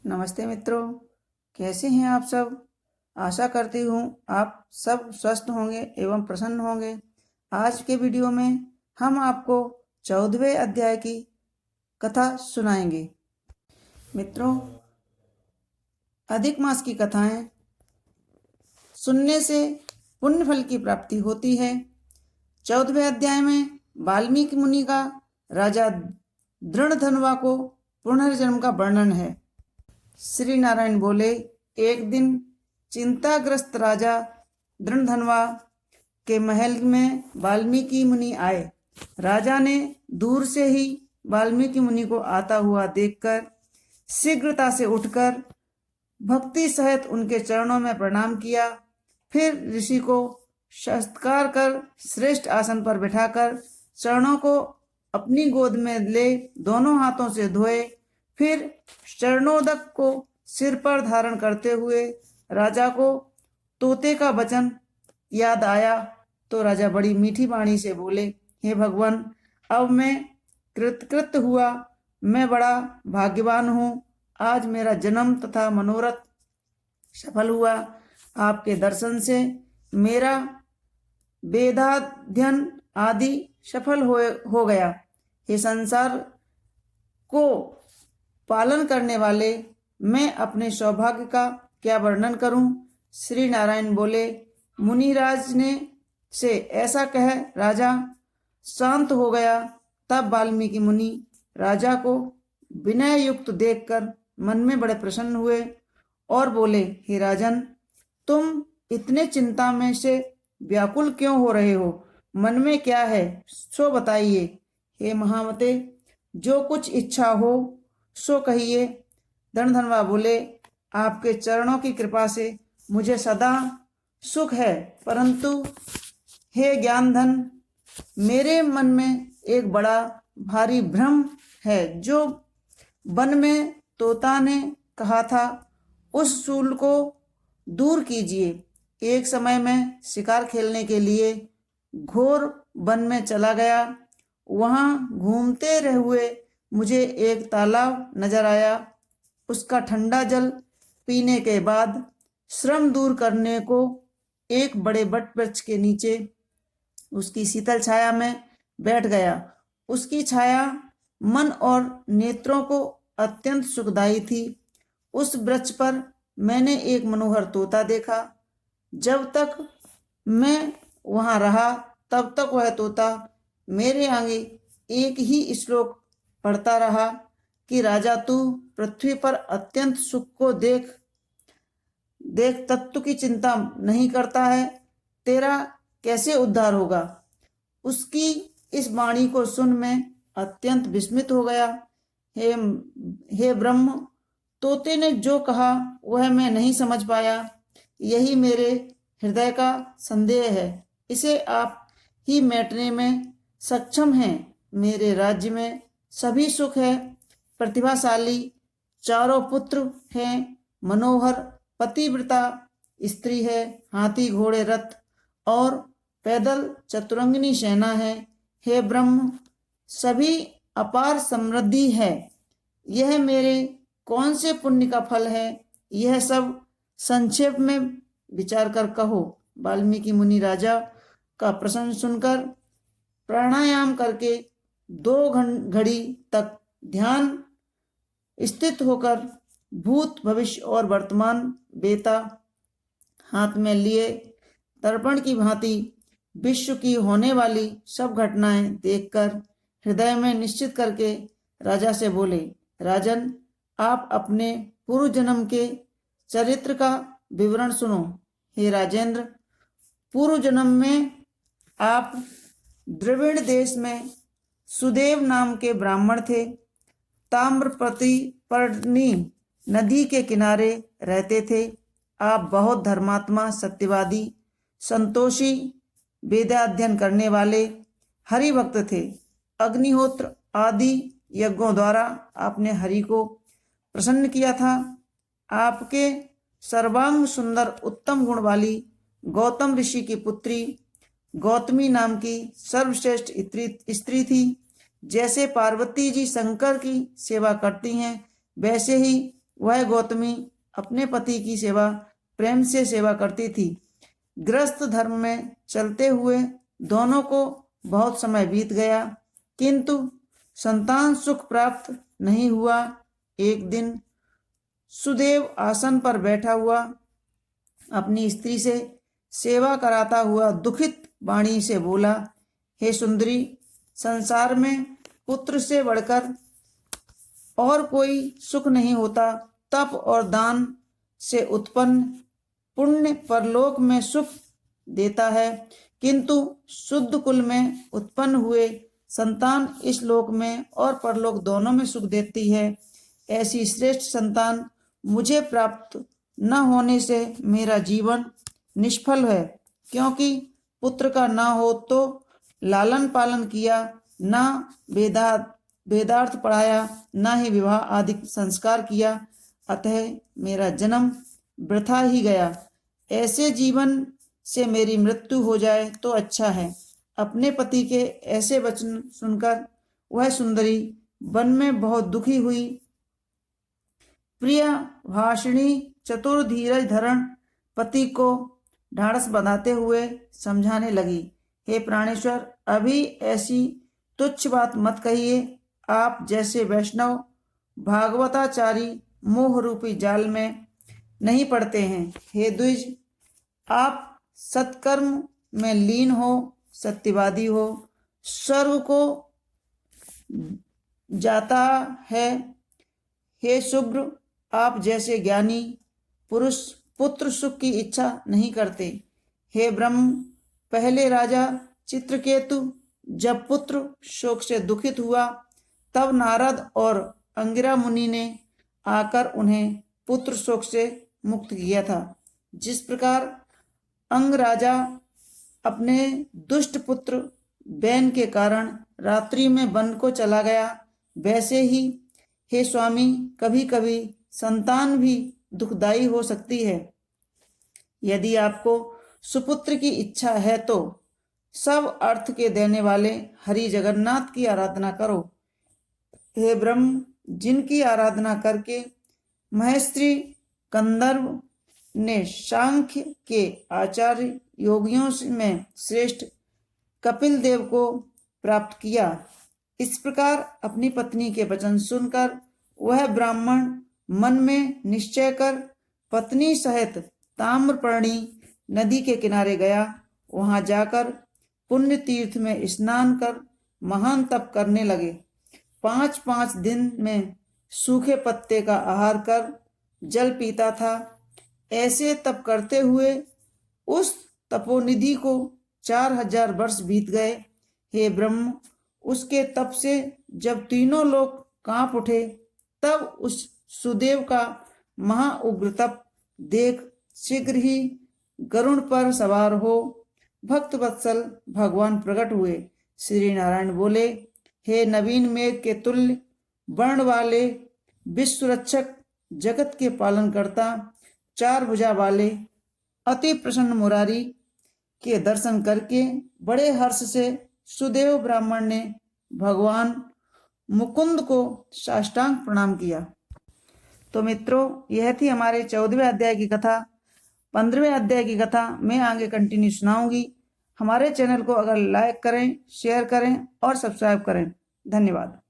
नमस्ते मित्रों, कैसे हैं आप सब। आशा करती हूँ आप सब स्वस्थ होंगे एवं प्रसन्न होंगे। आज के वीडियो में हम आपको 14वें अध्याय की कथा सुनाएंगे। मित्रों, अधिक मास की कथाएं सुनने से पुण्य फल की प्राप्ति होती है। 14वें अध्याय में वाल्मीकि मुनि का राजा दृढ़धनवा को पुनर्जन्म का वर्णन है। श्री नारायण बोले, एक दिन चिंताग्रस्त राजा दृढ़धनवा के महल में वाल्मीकि मुनि आए। राजा ने दूर से ही वाल्मीकि मुनि को आता हुआ देखकर शीघ्रता से उठकर भक्ति सहित उनके चरणों में प्रणाम किया। फिर ऋषि को सत्कार कर श्रेष्ठ आसन पर बिठाकर चरणों को अपनी गोद में ले दोनों हाथों से धोए। फिर चरणोदक को सिर पर धारण करते हुए राजा को तोते का वचन याद आया तो राजा बड़ी मीठी वाणी से बोले, हे भगवान, अब मैं कृतकृत हुआ। मैं बड़ा भाग्यवान हूँ। आज मेरा जन्म तथा मनोरथ सफल हुआ। आपके दर्शन से मेरा वेदाध्ययन आदि सफल हो गया। हे संसार को पालन करने वाले, मैं अपने सौभाग्य का क्या वर्णन करूं। श्री नारायण बोले, मुनिराज ने से ऐसा कह राजा शांत हो गया। तब वाल्मीकि मुनि राजा को विनय युक्त देखकर मन में बड़े प्रसन्न हुए और बोले, हे राजन, तुम इतने चिंता में से व्याकुल क्यों हो रहे हो? मन में क्या है सो बताइए। हे महामते, जो कुछ इच्छा हो सो कहिए। दृढ़धनवा बोले, आपके चरणों की कृपा से मुझे सदा सुख है, परंतु हे ज्ञानधन, मेरे मन में एक बड़ा भारी भ्रम है। जो वन में तोता ने कहा था, उस शूल को दूर कीजिए। एक समय में शिकार खेलने के लिए घोर वन में चला गया। वहां घूमते रहे हुए मुझे एक तालाब नजर आया। उसका ठंडा जल पीने के बाद श्रम दूर करने को एक बड़े वट वृक्ष के नीचे उसकी शीतल छाया में बैठ गया। उसकी छाया मन और नेत्रों को अत्यंत सुखदायी थी। उस वृक्ष पर मैंने एक मनोहर तोता देखा। जब तक मैं वहां रहा तब तक वह तोता मेरे आगे एक ही श्लोक पढ़ता रहा कि राजा, तू पृथ्वी पर अत्यंत सुख को देख तत्व की चिंता नहीं करता है, तेरा कैसे उद्धार होगा। उसकी इस वाणी को सुन मैं अत्यंत विस्मित हो गया। हे ब्रह्म, तोते ने जो कहा वह मैं नहीं समझ पाया। यही मेरे हृदय का संदेह है। इसे आप ही मेटने में सक्षम हैं। मेरे राज्य में सभी सुख है, प्रतिभाशाली चारों पुत्र हैं, मनोहर पतिव्रता स्त्री है, हाथी घोड़े रथ और पैदल चतुरंगिनी सेना है। हे ब्रह्म, सभी अपार समृद्धि है। यह मेरे कौन से पुण्य का फल है, यह सब संक्षेप में विचार कर कहो। वाल्मीकि मुनि राजा का प्रश्न सुनकर प्राणायाम करके 2 घड़ी तक ध्यान स्थित होकर भूत भविष्य और वर्तमान बेता हाथ में लिए दर्पण की भांति विश्व की होने वाली सब घटनाएं देखकर हृदय में निश्चित करके राजा से बोले, राजन, आप अपने पूर्व जन्म के चरित्र का विवरण सुनो। हे राजेंद्र, पूर्व जन्म में आप द्रविड़ देश में सुदेव नाम के ब्राह्मण थे। ताम्रपर्णी नदी के किनारे रहते थे। आप बहुत धर्मात्मा, सत्यवादी, संतोषी, वेदाध्ययन करने वाले हरि भक्त थे। अग्निहोत्र आदि यज्ञों द्वारा आपने हरि को प्रसन्न किया था। आपके सर्वांग सुंदर उत्तम गुण वाली गौतम ऋषि की पुत्री गौतमी नाम की सर्वश्रेष्ठ स्त्री थी। जैसे पार्वती जी शंकर की सेवा करती हैं, वैसे ही वह गौतमी अपने पति की सेवा प्रेम से सेवा करती थी। गृहस्थ धर्म में चलते हुए दोनों को बहुत समय बीत गया, किंतु संतान सुख प्राप्त नहीं हुआ। एक दिन सुदेव आसन पर बैठा हुआ अपनी स्त्री से सेवा कराता हुआ दुखित वाणी से बोला, हे सुंदरी, संसार में पुत्र से बढ़कर और कोई सुख नहीं होता। तप और दान से उत्पन्न पुण्य परलोक में सुख देता है, किंतु शुद्ध कुल में उत्पन्न हुए संतान इस लोक में और परलोक दोनों में सुख देती है। ऐसी श्रेष्ठ संतान मुझे प्राप्त न होने से मेरा जीवन निष्फल है, क्योंकि पुत्र का न हो तो लालन पालन किया, न वेदार्थ पढ़ाया, न ही विवाह आदि संस्कार किया, अतः मेरा जन्म वृथा ही गया। ऐसे जीवन से मेरी मृत्यु हो जाए तो अच्छा है। अपने पति के ऐसे वचन सुनकर वह सुंदरी वन में बहुत दुखी हुई। प्रिय भाषिणी चतुर धीरज धरण पति को ढाढ़स बंधाते हुए समझाने लगी, हे प्राणेश्वर, अभी ऐसी तुच्छ बात मत कहिए। आप जैसे वैष्णव भागवताचारी मोह रूपी जाल में नहीं पड़ते हैं। हे द्विज, आप सत्कर्म में लीन हो, सत्यवादी हो, स्वर्ग को जाता है। हे शुभ्र, आप जैसे ज्ञानी पुरुष पुत्र सुख की इच्छा नहीं करते। हे ब्रह्म, पहले राजा चित्रकेतु जब पुत्र शोक से दुखित हुआ, तब नारद और अंगिरा मुनि ने आकर उन्हें पुत्र शोक से मुक्त किया था। जिस प्रकार अंग राजा अपने दुष्ट पुत्र बैन के कारण रात्रि में वन को चला गया, वैसे ही हे स्वामी, कभी कभी संतान भी दुखदायी हो सकती है। यदि आपको सुपुत्र की इच्छा है तो सब अर्थ के देने वाले हरि जगन्नाथ की आराधना करो। हे ब्रह्म, जिनकी आराधना करके महेश्वरी कंदर्व ने सांख्य के आचार्य योगियों में श्रेष्ठ कपिल देव को प्राप्त किया। इस प्रकार अपनी पत्नी के वचन सुनकर वह ब्राह्मण मन में निश्चय कर पत्नी सहित ताम्रपर्णी नदी के किनारे गया। वहां जाकर पुण्य तीर्थ में स्नान कर महान तप करने लगे। 5-5 दिन में सूखे पत्ते का आहार कर जल पीता था। ऐसे तप करते हुए उस तपोनिधि को 4000 वर्ष बीत गए। हे ब्रह्म, उसके तप से जब तीनों लोग कांप उठे, तब उस सुदेव का महाउग्र तप देख शीघ्र ही गरुड़ पर सवार हो भक्त वत्सल भगवान प्रकट हुए। श्री नारायण बोले, हे नवीन मेघ के तुल्य वर्ण वाले विश्व रक्षक, जगत के पालन करता, 4 भुजा वाले अति प्रसन्न मुरारी के दर्शन करके बड़े हर्ष से सुदेव ब्राह्मण ने भगवान मुकुंद को साष्टांग प्रणाम किया। तो मित्रों, यह थी हमारे 14वें अध्याय की कथा। 15वें अध्याय की कथा मैं आगे कंटिन्यू सुनाऊंगी। हमारे चैनल को अगर लाइक करें, शेयर करें और सब्सक्राइब करें। धन्यवाद।